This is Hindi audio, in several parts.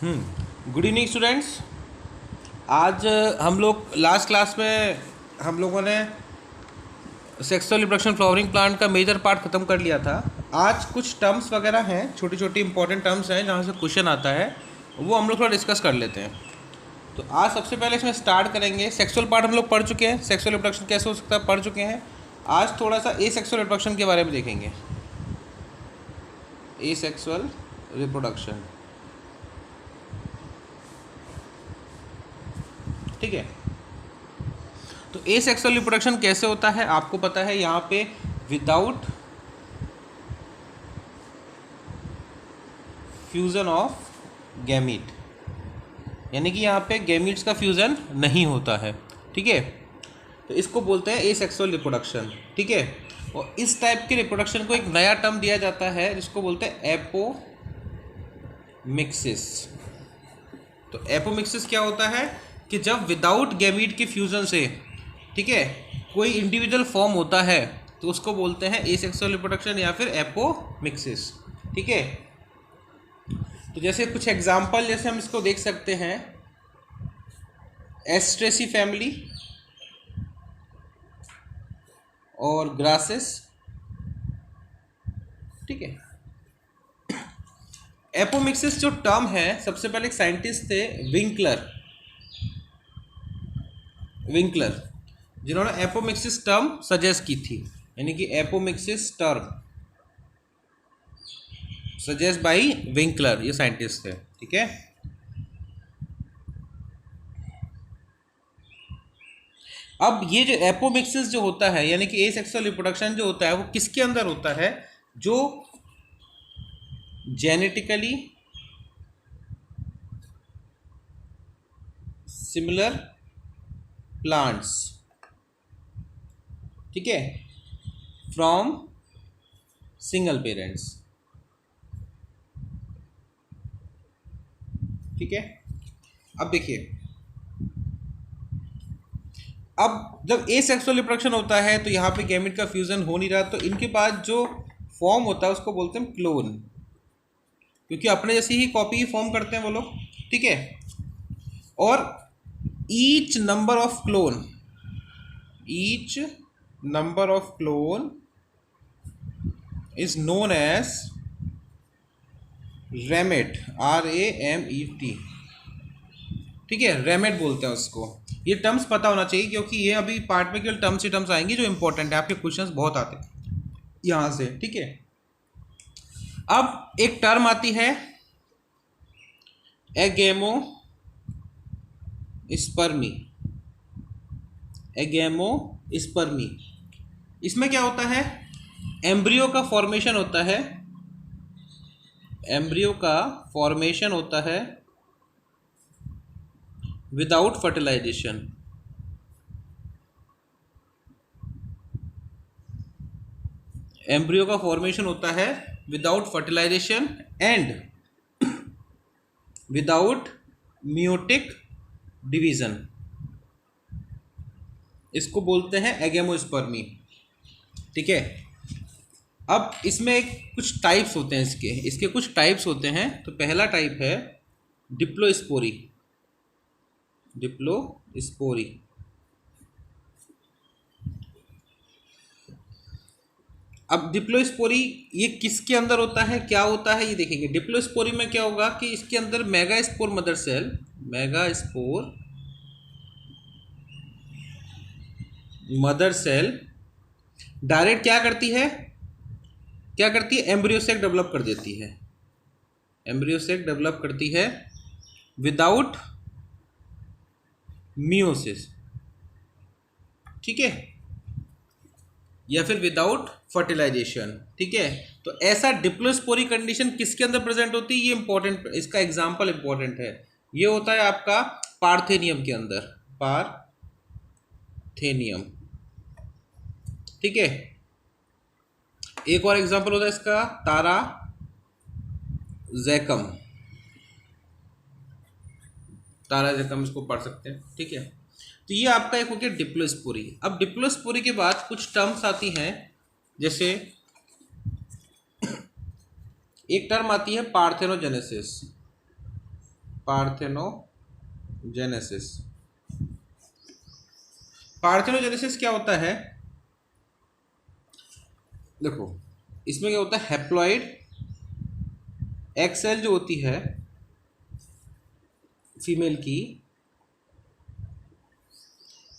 Good evening students. आज हम लोग लास्ट क्लास में हम लोगों ने सेक्सुअल रिप्रोडक्शन फ्लावरिंग प्लांट का मेजर पार्ट ख़त्म कर लिया था। आज कुछ टर्म्स वगैरह हैं, छोटी छोटी इंपॉर्टेंट टर्म्स हैं जहाँ से क्वेश्चन आता है, वो हम लोग थोड़ा डिस्कस कर लेते हैं। तो आज सबसे पहले इसमें स्टार्ट करेंगे। सेक्सुअल पार्ट हम लोग पढ़ चुके हैं, सेक्सुअल रिप्रोडक्शन कैसे हो सकता है पढ़ चुके हैं। आज थोड़ा सा ए सेक्सुअल रिप्रोडक्शन के बारे में देखेंगे। ए सेक्सुअल रिप्रोडक्शन, ठीक है। तो ए सेक्सुअल रिप्रोडक्शन कैसे होता है आपको पता है। यहाँ पे विदाउट फ्यूजन ऑफ गैमीट, यानी कि यहाँ पे गैमीट्स का फ्यूजन नहीं होता है, ठीक है। तो इसको बोलते हैं ए सेक्सुअल रिप्रोडक्शन, ठीक है। और इस टाइप के रिप्रोडक्शन को एक नया टर्म दिया जाता है जिसको बोलते हैं एपोमिक्सिस। तो एपोमिक्सिस क्या होता है कि जब विदाउट गैमीट के फ्यूजन से, ठीक है, कोई इंडिविजुअल फॉर्म होता है तो उसको बोलते हैं एसेक्सुअल रिप्रोडक्शन या फिर एपोमिक्सिस, ठीक है। तो जैसे कुछ एग्जांपल जैसे हम इसको देख सकते हैं, एस्ट्रेसी फैमिली और ग्रासेस, ठीक है। एपोमिक्सिस जो टर्म है, सबसे पहले एक साइंटिस्ट थे विंकलर, जिन्होंने एपोमिक्सिस टर्म सजेस्ट की थी, यानी कि apomixis term suggest by Winkler, ये साइंटिस्ट थे, ठीक है। अब ये जो एपोमिक्सिस जो होता है, यानी कि एसेक्सुअल रिप्रोडक्शन जो होता है, वो किसके अंदर होता है? जो जेनेटिकली सिमिलर प्लांट्स, ठीक है, फ्रॉम सिंगल पेरेंट्स, ठीक है। अब देखिए, अब जब ए सेक्सुअल रिप्रोडक्शन होता है तो यहाँ पे गैमेट का फ्यूजन हो नहीं रहा, तो इनके पास जो फॉर्म होता है उसको बोलते हैं क्लोन, क्योंकि अपने जैसी ही कॉपी ही फॉर्म करते हैं वो लोग, ठीक है। और each number of clone is known as ramet, RAMET, ठीक है, रेमेट बोलते हैं उसको। ये टर्म्स पता होना चाहिए क्योंकि ये अभी पार्ट में केवल टर्म्स ही टर्म्स आएंगी जो इंपॉर्टेंट है, आपके क्वेश्चंस बहुत आते हैं यहाँ से, ठीक है। अब एक टर्म आती है एगेमोस्पर्मी। इसमें क्या होता है? एम्ब्रियो का फॉर्मेशन होता है विदाउट फर्टिलाइजेशन, एम्ब्रियो का फॉर्मेशन होता है without fertilization and without meiotic division, इसको बोलते हैं एगेमोस्पर्मी, ठीक है। अब इसमें कुछ टाइप्स होते हैं, इसके कुछ टाइप्स होते हैं। तो पहला टाइप है डिप्लोस्पोरी। अब डिप्लोस्पोरी ये किसके अंदर होता है, क्या होता है, ये देखेंगे। डिप्लोस्पोरी में क्या होगा कि इसके अंदर मेगास्पोर मदर सेल डायरेक्ट क्या करती है एम्ब्रियो सेक डेवलप कर देती है विदाउट मियोसिस, ठीक है, या फिर विदाउट फर्टिलाइजेशन, ठीक है। तो ऐसा डिप्लोस्पोरी कंडीशन किसके अंदर प्रेजेंट होती है, ये इंपॉर्टेंट, इसका एग्जांपल इंपॉर्टेंट है। ये होता है आपका पार्थेनियम के अंदर, पार्थेनियम, ठीक है। एक और एग्जांपल होता है इसका ताराजैकम, इसको पढ़ सकते हैं, ठीक है। तो ये आपका एक हो गया डिप्लोस्पोरी। अब डिप्लोस्पोरी के बाद कुछ टर्म्स आती हैं, जैसे एक टर्म आती है पार्थेनोजेनेसिस, पार्थेनोजेनेसिस। पार्थेनोजेनेसिस क्या होता है, देखो इसमें क्या होता है, हैप्लॉइड एक्स सेल जो होती है फीमेल की,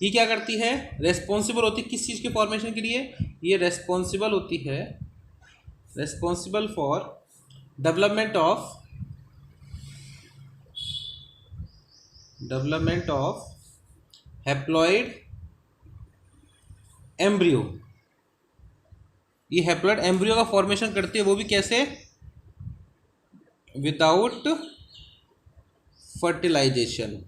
ये क्या करती है, रेस्पॉन्सिबल होती है किस चीज़ के फॉर्मेशन के लिए, ये रेस्पॉन्सिबल होती है, responsible for development of haploid embryo. ये हैप्लॉइड एम्ब्रियो का फॉर्मेशन करती है, वो भी कैसे, विदाउट फर्टिलाइजेशन।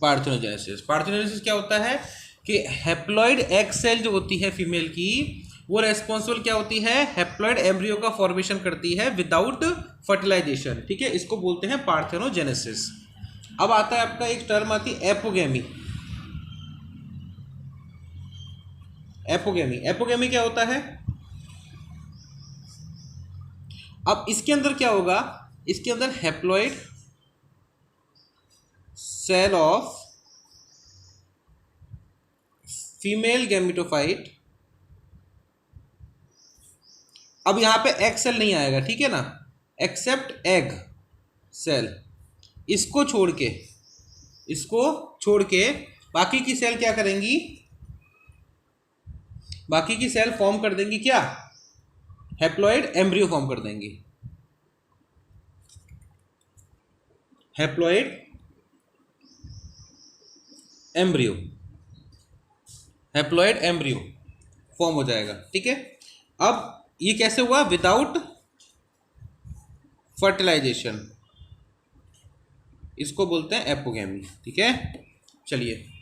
पार्थेनोजेनेसिस, पार्थेनोजेनेसिस क्या होता है कि हैप्लॉइड एग सेल जो होती है फीमेल की, वो रेस्पॉन्सिबल क्या होती है, हैप्लॉइड एम्ब्रियो का फॉर्मेशन करती है विदाउट फर्टिलाइजेशन। ठीक है, इसको बोलते हैं पार्थेनोजेनेसिस। अब आता है आपका एक टर्म आती है एपोगेमी। एपोगेमी क्या होता है, अब इसके अंदर क्या होगा, इसके अंदर haploid cell of female gametophyte, अब यहां पे एग सेल नहीं आएगा, ठीक है ना, एक्सेप्ट एग सेल, इसको छोड़ के बाकी की सेल क्या करेंगी, बाकी की सेल फॉर्म कर देंगी क्या, हैप्लॉइड एम्ब्रियो फॉर्म कर देंगी, हैप्लॉइड एम्ब्रियो फॉर्म हो जाएगा। ठीक है, अब ये कैसे हुआ, विदाउट फर्टिलाइजेशन, इसको बोलते हैं एपोगेमी। ठीक है, चलिए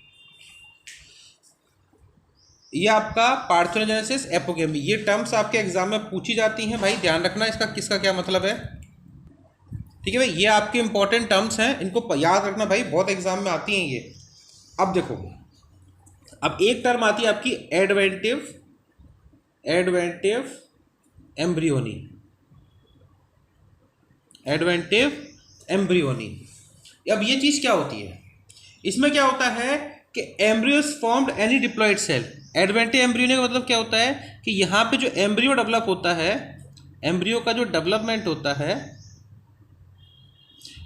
ये आपका पार्थेनोजेनेसिस, एपोगेमी, ये टर्म्स आपके एग्जाम में पूछी जाती हैं भाई, ध्यान रखना इसका किसका क्या मतलब है। ठीक है भाई, ये आपके इंपॉर्टेंट टर्म्स हैं, इनको याद रखना भाई, बहुत एग्जाम में आती हैं ये। अब देखो, अब एक टर्म आती है आपकी एडवेंटिव एम्ब्रियोनी। अब ये चीज क्या होती है, इसमें क्या होता है कि embryos formed any diploid cell. Adventive embryony का मतलब क्या होता है कि यहाँ पे जो एम्ब्रियो डेवलप होता है, एम्ब्रियो का जो डेवलपमेंट होता है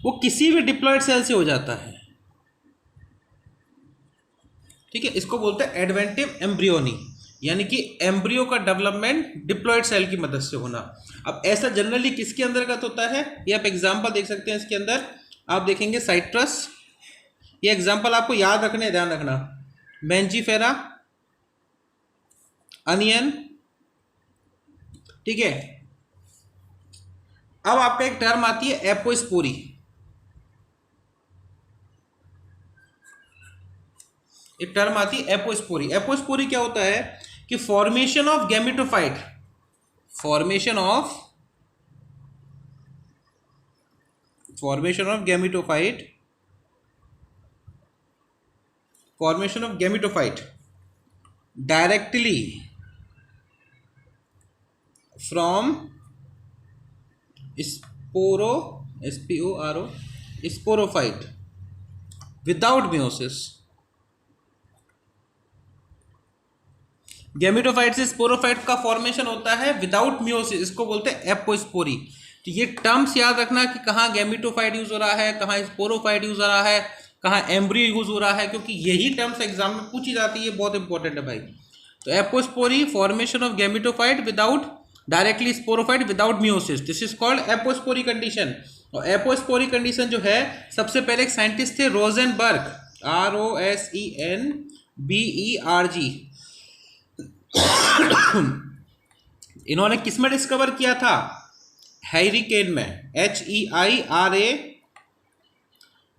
वो किसी भी डिप्लॉयड सेल से हो जाता है। ठीक है, इसको बोलते हैं एडवेंटिव एम्ब्रियोनी, यानी कि एम्ब्रियो का डेवलपमेंट डिप्लॉयड सेल की मदद से होना। अब ऐसा जनरली किसके अंतर्गत होता है, ये आप एग्जांपल देख सकते हैं, इसके अंदर आप देखेंगे साइट्रस, ये एग्जांपल आपको याद रखने, ध्यान रखना, मैंजीफेरा, अनियन। ठीक है, अब आपका एक टर्म आती है एपोस्पोरी। एक टर्म आती है एपोस्पोरी। एपोस्पोरी क्या होता है कि formation of gametophyte, formation of gametophyte directly from sporophyte without meiosis. Gametophyte से स्पोरोफाइट का फॉर्मेशन होता है विदाउट मियोसिस, इसको बोलते हैं एपोस्पोरी। तो ये टर्म्स याद रखना कि कहाँ गैमेटोफाइट यूज हो रहा है, कहाँ स्पोरोफाइट यूज हो रहा है, कहाँ एम्ब्रियो यूज हो रहा है, क्योंकि यही टर्म्स एग्जाम में पूछी जाती है, बहुत इंपॉर्टेंट है भाई। तो apospory, formation of gametophyte without directly sporophyte without meiosis, this is called apospory condition. और एपोस्पोरी कंडीशन जो है, सबसे पहले एक साइंटिस्ट थे रोजेनबर्ग, ROSENBERG। इन्होंने किस में डिस्कवर किया था, हैरिकेन में, HEIRA,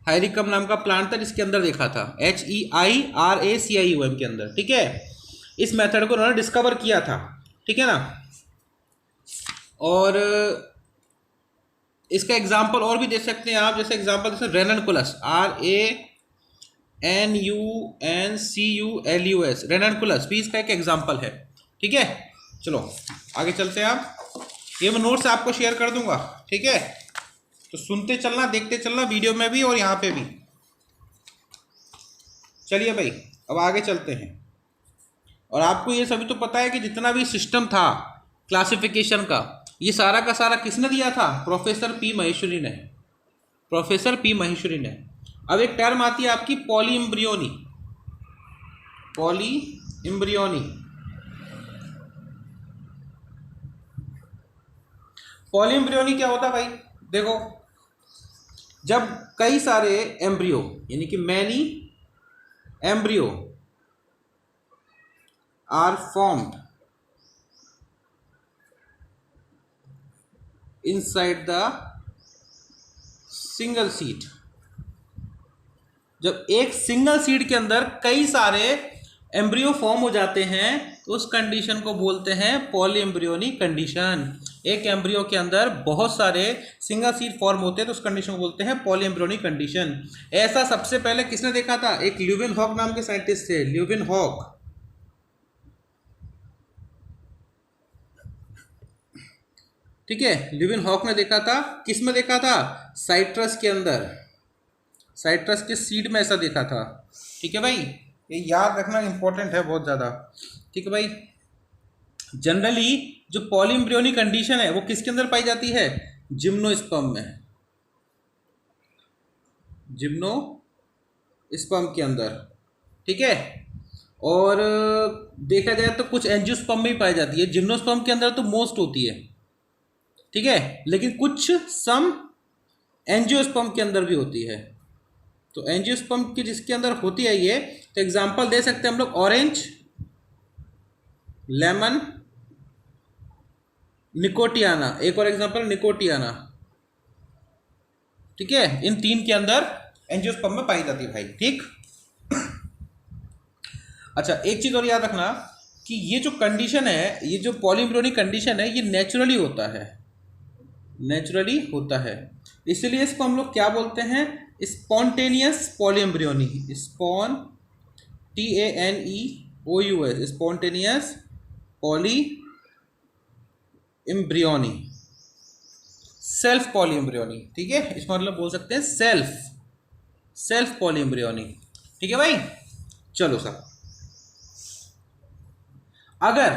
हैरिकम नाम का प्लांट था जिसके अंदर देखा था, HEIRACIUM के अंदर। ठीक है, इस मेथड को उन्होंने डिस्कवर किया था। ठीक है ना, और इसका एग्जाम्पल और भी दे सकते हैं आप, जैसे एग्जाम्पल जैसे रेननकुलस, RANUNCULUS, रेननकुलस भी इसका एक एग्जाम्पल है। ठीक है, चलो आगे चलते हैं। आप ये मैं नोट्स आपको शेयर कर दूंगा। ठीक है, तो सुनते चलना, देखते चलना, वीडियो में भी और यहाँ पे भी। चलिए भाई अब आगे चलते हैं। और आपको ये सभी तो पता है कि जितना भी सिस्टम था क्लासिफिकेशन का, ये सारा का सारा किसने दिया था? प्रोफेसर पी महेश्वरी ने। प्रोफेसर पी महेश्वरी ने। अब एक टर्म आती है आपकी poly embryony. Poly embryony. Poly embryony क्या होता है भाई? देखो, जब कई सारे एम्ब्रियो यानी कि many embryo are formed inside the single seed, जब एक सिंगल सीड के अंदर कई सारे एम्ब्रियो फॉर्म हो जाते हैं तो उस कंडीशन को बोलते हैं पॉली एम्ब्रियोनी कंडीशन। एक एम्ब्रियो के अंदर बहुत सारे सिंगल सीड फॉर्म होते हैं तो उस कंडीशन को बोलते हैं पॉली एम्ब्रियोनी कंडीशन। ऐसा सबसे पहले किसने देखा था? एक ल्यूवेनहॉक नाम के साइंटिस्ट थे, ल्यूवेनहॉक। ठीक है, ल्यूवेनहॉक ने देखा था। किस में देखा था? साइट्रस के अंदर, साइट्रस के सीड में ऐसा देखा था। ठीक है भाई, ये याद रखना इंपॉर्टेंट है बहुत ज़्यादा। ठीक है भाई, जनरली जो पॉली एम्ब्रियोनी कंडीशन है वो किसके अंदर पाई जाती है? जिम्नोस्पर्म में, जिम्नोस्पर्म के अंदर। ठीक है, और देखा जाए तो कुछ एंजियोस्पर्म में भी पाई जाती है। जिम्नोस्पर्म के अंदर तो मोस्ट होती है, ठीक है, लेकिन कुछ सम एंजियोस्पर्म के अंदर भी होती है। तो एंजियोस्पर्म की जिसके अंदर होती है ये, तो एग्जांपल दे सकते हैं हम लोग ऑरेंज, लेमन, निकोटियाना। एक और एग्जांपल निकोटियाना। ठीक है, इन तीन के अंदर एंजियोस्पर्म में पाई जाती है भाई। ठीक, अच्छा एक चीज और याद रखना कि ये जो कंडीशन है, ये जो पॉली एम्ब्रियोनिक कंडीशन है, ये नेचुरली होता है, नेचुरली होता है। इसलिए इसको हम लोग क्या बोलते हैं? Spontaneous poly embryony. TANEOUS, spontaneous poly embryony, self poly embryony. ठीक है, इसका मतलब बोल सकते हैं सेल्फ पॉली एम्ब्रियोनी। ठीक है भाई, चलो सर, अगर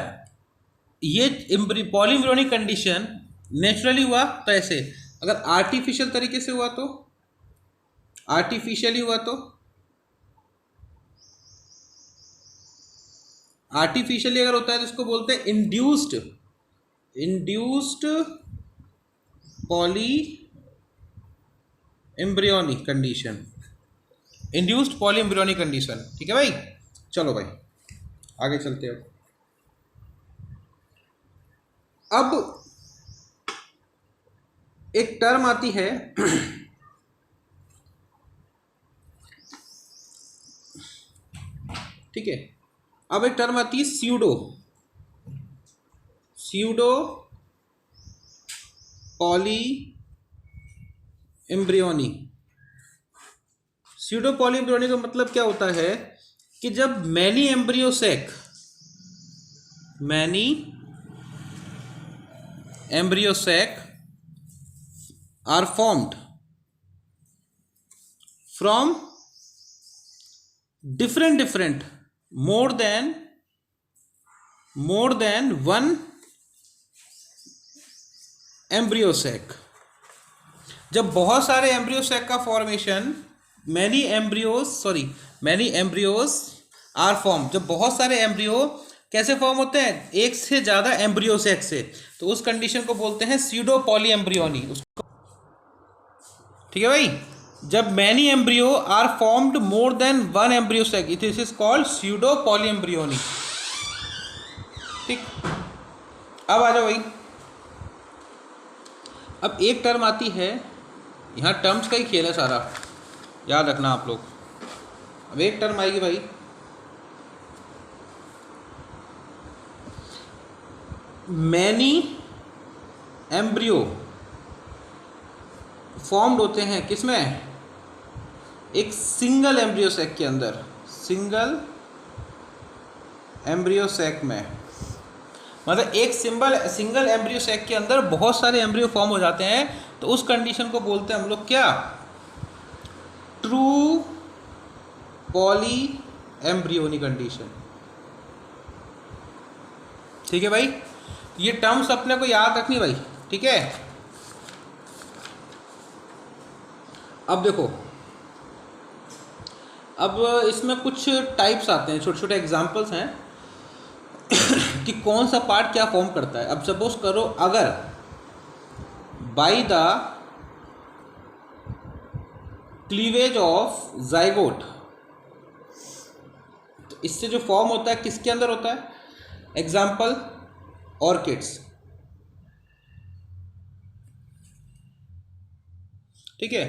ये पॉली एम्ब्रियोनिक कंडीशन नेचुरली हुआ तो ऐसे, अगर आर्टिफिशियल तरीके से हुआ तो, आर्टिफिशियली हुआ तो, आर्टिफिशियली अगर होता है तो इसको बोलते हैं induced poly embryonic condition, induced poly embryonic condition. ठीक है भाई, चलो भाई आगे चलते हैं। अब एक टर्म आती है ठीक है, अब एक टर्म आती है pseudo poly embryony. Pseudo poly embryony का मतलब क्या होता है कि जब many embryo sac are formed from different more than one embryo sac। जब बहुत सारे एम्ब्रियो सैक का formation, many embryos are form, जब बहुत सारे एम्ब्रियो कैसे फॉर्म होते हैं? एक से ज्यादा एम्ब्रियो सैक से, तो उस कंडीशन को बोलते हैं स्यूडो पॉली एम्ब्रियोनी। ठीक है भाई, जब many embryo are formed more than one embryo sac, it is called pseudo poly embryony. ठीक, अब आ जाओ भाई, अब एक टर्म आती है, यहाँ टर्म्स का ही खेल है सारा, याद रखना आप लोग। अब एक टर्म आएगी भाई, मैनी एम्ब्रियो फॉर्म्ड होते हैं किसमें? एक सिंगल एम्ब्रियो सैक के अंदर, सिंगल एम्ब्रियो सैक में। मतलब एक सिंगल एम्ब्रियो सैक के अंदर बहुत सारे एम्ब्रियो फॉर्म हो जाते हैं, तो उस कंडीशन को बोलते हैं हम लोग क्या, ट्रू पॉली एम्ब्रियोनी कंडीशन। ठीक है भाई, ये टर्म्स अपने को याद रखनी भाई, ठीक है। अब देखो, अब इसमें कुछ टाइप्स आते हैं, छोटे छोटे एग्जांपल्स हैं कि कौन सा पार्ट क्या फॉर्म करता है। अब सपोज करो, अगर by the cleavage of zygote, तो इससे जो फॉर्म होता है किसके अंदर होता है, एग्जाम्पल ऑर्किड्स, ठीक है।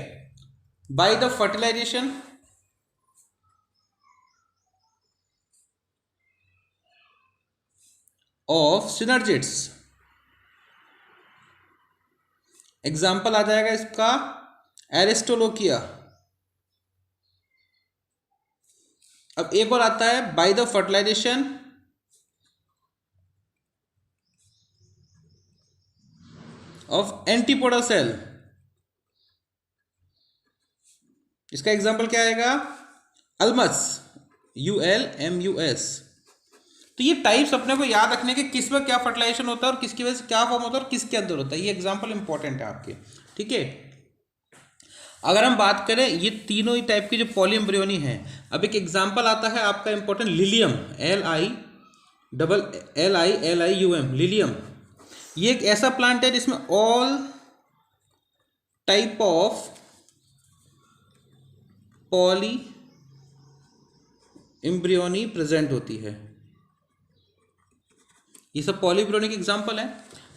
By the fertilization of synergids, example आ जाएगा इसका एरिस्टोलोकिया। अब एक और आता है by the fertilization of antipodal cell, इसका एग्जाम्पल क्या आएगा, अल्मस, ULMUS। तो ये टाइप्स अपने को याद रखने के, किस में क्या फर्टिलाइजेशन होता है और किसकी वजह से क्या फॉर्म होता है और किसके अंदर होता है, ये एग्जाम्पल इंपॉर्टेंट है आपके, ठीक है। अगर हम बात करें ये तीनों ही टाइप की जो पॉली एम्ब्रियोनी है, अब एक एग्जाम्पल आता है आपका इंपॉर्टेंट, लिलियम, LILIUM, लिलियम। ये एक ऐसा प्लांट है जिसमें all type of poly embryony present होती है। ये सब पॉली एम्ब्रियोनी के एग्जाम्पल है।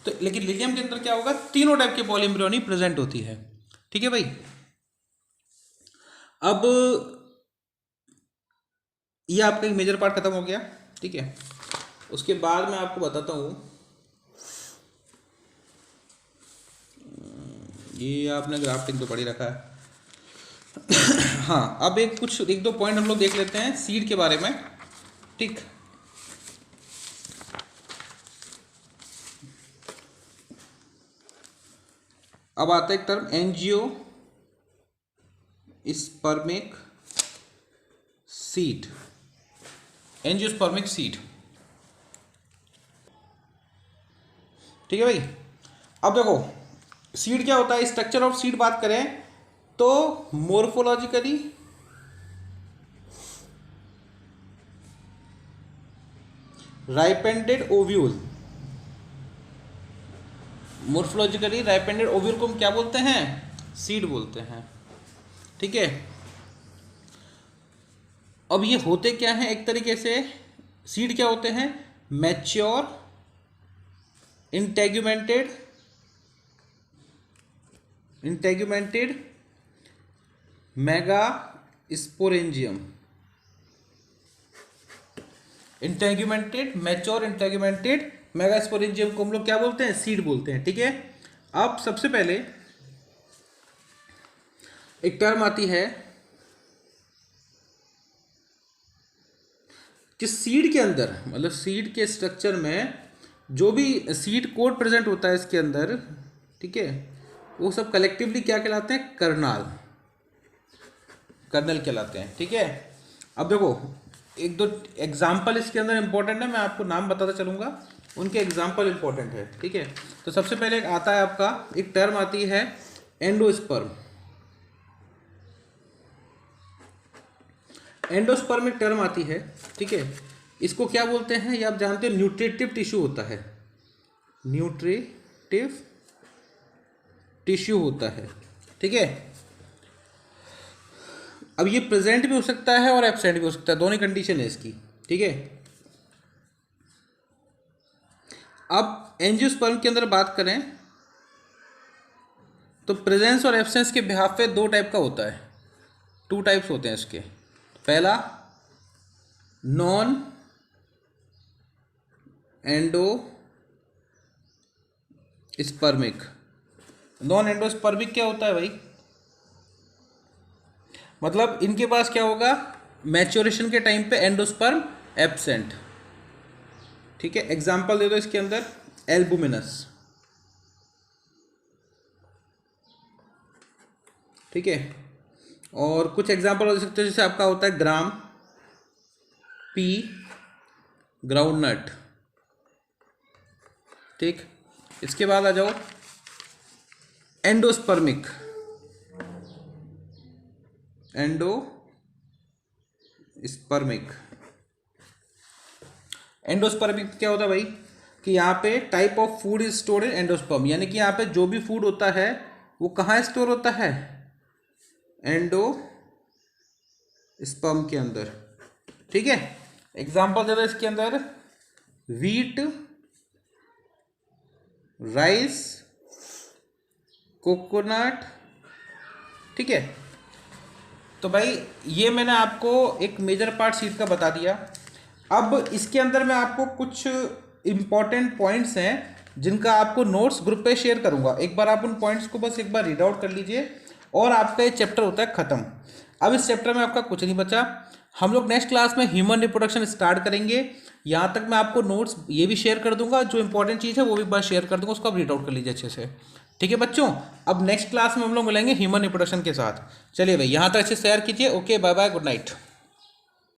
तो लेकिन लिलियम के अंदर क्या होगा, तीनों टाइप के पॉली एम्ब्रियोनी प्रेजेंट होती है, ठीक है भाई। अब ये आपका एक मेजर पार्ट खत्म हो गया, ठीक है। उसके बाद मैं आपको बताता हूँ, ये आपने ग्राफ्टिंग तो पढ़ी रखा है हाँ, अब एक दो पॉइंट हम लोग देख लेते हैं सीड के बारे में, ठीक। अब आता है एक term angiospermic seed, angiospermic seed, ठीक है भाई। अब देखो सीड क्या होता है, स्ट्रक्चर ऑफ सीड बात करें तो मोर्फोलॉजिकली राइपेंडेड ओव्यूल, मोर्फोलॉजिकली राइपेंडेड ओव्यूल को हम क्या बोलते हैं, सीड बोलते हैं, ठीक है। अब ये होते क्या हैं, एक तरीके से सीड क्या होते हैं, mature integumented megasporangium, mature integumented megasporangium को हम लोग क्या बोलते हैं, सीड बोलते हैं, ठीक है। अब सबसे पहले एक टर्म आती है कि सीड के अंदर, मतलब सीड के स्ट्रक्चर में जो भी सीड कोड प्रेजेंट होता है इसके अंदर, ठीक है, वो सब कलेक्टिवली क्या कहलाते हैं, कर्नल कहलाते हैं, ठीक है। अब देखो एक दो एग्जाम्पल इसके अंदर इंपॉर्टेंट है, मैं आपको नाम बताता चलूँगा, उनके एग्जाम्पल इंपॉर्टेंट है, ठीक है। तो सबसे पहले आता है आपका, एक टर्म आती है एंडोस्पर्म, एंडोस्पर्म एक टर्म आती है, ठीक है। इसको क्या बोलते हैं, ये आप जानते हो, न्यूट्रिटिव टिश्यू होता है, न्यूट्रिटिव टिश्यू होता है, ठीक है। अब ये प्रेजेंट भी हो सकता है और एब्सेंट भी हो सकता है, दोनों कंडीशन है इसकी, ठीक है। अब एंजियोस्पर्म के अंदर बात करें तो प्रेजेंस और एब्सेंस के बिहाफ पे दो टाइप का होता है, टू टाइप्स होते हैं इसके। पहला नॉन एंडोस्पर्मिक, नॉन एंडोस्पर्मिक क्या होता है भाई, मतलब इनके पास क्या होगा, मैच्योरेशन के टाइम पे एंडोस्पर्म एब्सेंट, ठीक है, एग्जाम्पल दे दो इसके अंदर, एल्बुमिनस, ठीक है। और कुछ एग्जाम्पल हो सकते हैं, जैसे आपका होता है ग्राम, पी, ग्राउंडनट, ठीक। इसके बाद आ जाओ एंडोस्पर्मिक, एंडोस्पर्मिक क्या होता है भाई कि यहाँ पे type of food is stored in endosperm, यानी कि यहाँ पे जो भी फूड होता है वो कहाँ स्टोर होता है, एंडोस्पर्म के अंदर, ठीक है। एग्जाम्पल दे दो इसके अंदर, वीट, राइस, कोकोनट, ठीक है। तो भाई ये मैंने आपको एक मेजर पार्ट शीट का बता दिया। अब इसके अंदर मैं आपको कुछ इंपॉर्टेंट पॉइंट्स हैं जिनका आपको नोट्स ग्रुप पे शेयर करूंगा, एक बार आप उन पॉइंट्स को बस एक बार रीड आउट कर लीजिए और आपका ये चैप्टर होता है खत्म। अब इस चैप्टर में आपका कुछ नहीं बचा। हम लोग नेक्स्ट क्लास में ह्यूमन रिप्रोडक्शन स्टार्ट करेंगे। यहाँ तक मैं आपको नोट्स ये भी शेयर कर दूंगा, जो इंपॉर्टेंट चीज़ है वो भी बार शेयर कर दूंगा, उसको आप रीड आउट कर लीजिए अच्छे से, ठीक है बच्चों। अब नेक्स्ट क्लास में हम लोग मिलेंगे ह्यूमन रिप्रोडक्शन के साथ। चलिए भाई यहाँ तक अच्छे शेयर कीजिए। Okay, bye bye, good night.